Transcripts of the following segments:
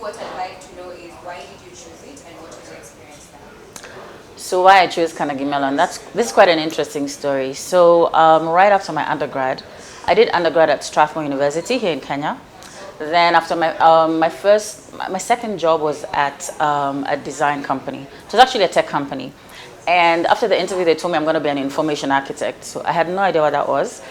what I'd like to know is why did you choose it and what was your experience there? So why I chose Carnegie Mellon? This is quite an interesting story. So right after my undergrad, I did undergrad at Strathmore University here in Kenya. Then after my second job was at a design company. It was actually a tech company. And after the interview, they told me I'm going to be an information architect. So I had no idea what that was.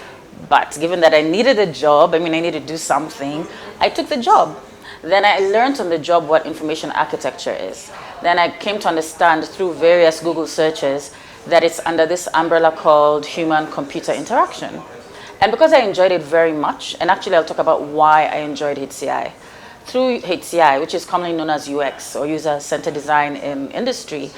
But given that I needed a job, I needed to do something, I took the job. Then I learned on the job what information architecture is. Then I came to understand through various Google searches that it's under this umbrella called human-computer interaction. And because I enjoyed it very much, and actually I'll talk about why I enjoyed HCI. Through HCI, which is commonly known as UX, or user-centered design in industry,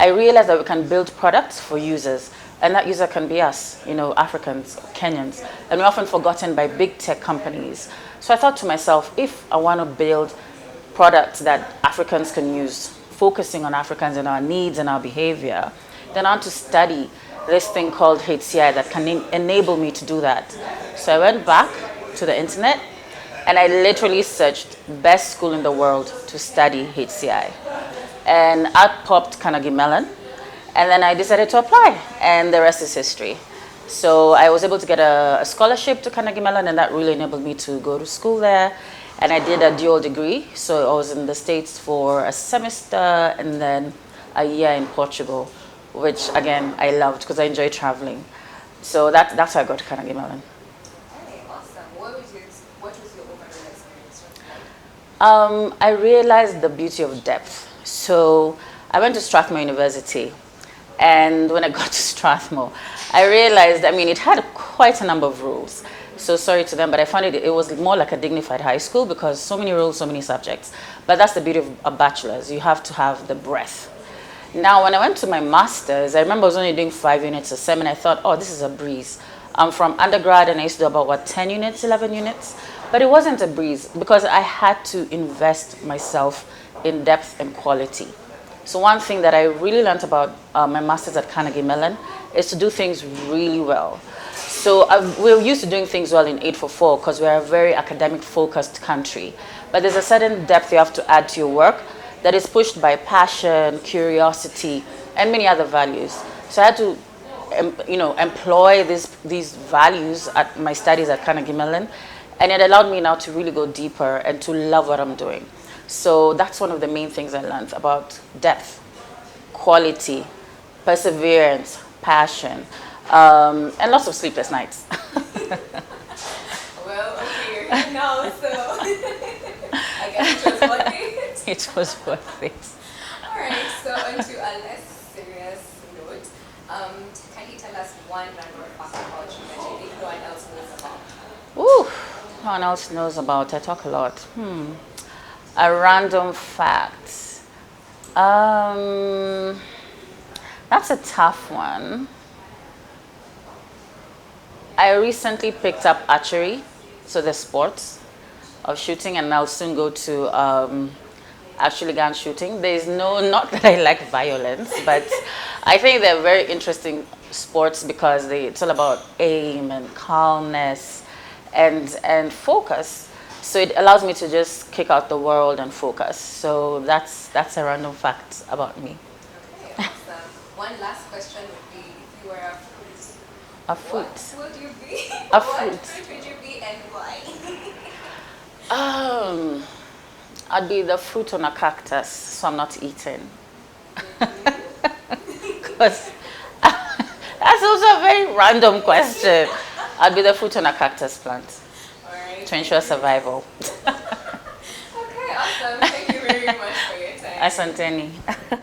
I realized that we can build products for users. And that user can be us, Africans, Kenyans. And we're often forgotten by big tech companies. So I thought to myself, if I want to build products that Africans can use, focusing on Africans and our needs and our behavior, then I want to study this thing called HCI that can enable me to do that. So I went back to the internet and I literally searched best school in the world to study HCI. And out popped Carnegie Mellon. And then I decided to apply, and the rest is history. So I was able to get a scholarship to Carnegie Mellon, and that really enabled me to go to school there. And I did a dual degree. So I was in the States for a semester and then a year in Portugal, which again, I loved because I enjoy traveling. So that's how I got to Carnegie Mellon. Okay, awesome. What was your overall experience? I realized the beauty of depth. So I went to Strathmore University. And when I got to Strathmore, I realized, it had quite a number of rules. So sorry to them, but I found it was more like a dignified high school because so many rules, so many subjects. But that's the beauty of a bachelor's. You have to have the breadth. Now, when I went to my master's, I remember I was only doing 5 units a sem, and I thought, oh, this is a breeze. I'm from undergrad, and I used to do about, 10 units, 11 units? But it wasn't a breeze because I had to invest myself in depth and quality. So one thing that I really learned about my master's at Carnegie Mellon is to do things really well. So we're used to doing things well in 844 because we're a very academic-focused country. But there's a certain depth you have to add to your work that is pushed by passion, curiosity, and many other values. So I had to, employ these values at my studies at Carnegie Mellon, and it allowed me now to really go deeper and to love what I'm doing. So that's one of the main things I learned about depth, quality, perseverance, passion, and lots of sleepless nights. Well, okay, you're here now, so I guess it was worth it. It was worth it. All right, so onto a less serious note. Can you tell us one random fact about you that you think no one else knows about? Ooh, no one else knows about. I talk a lot. A random fact. That's a tough one. I recently picked up archery, so the sports of shooting, and I'll soon go to actually gun shooting. Not that I like violence, but I think they're very interesting sports because it's all about aim and calmness and focus. So it allows me to just kick out the world and focus. So that's a random fact about me. Okay, awesome. One last question would be, if you were a fruit, A fruit. what would you be? A What fruit. fruit would you be and why? I'd be the fruit on a cactus, so I'm not eating. Because that's also a very random question. I'd be the fruit on a cactus plant to ensure survival. Okay, awesome. Thank you very much for your time. Asanteni.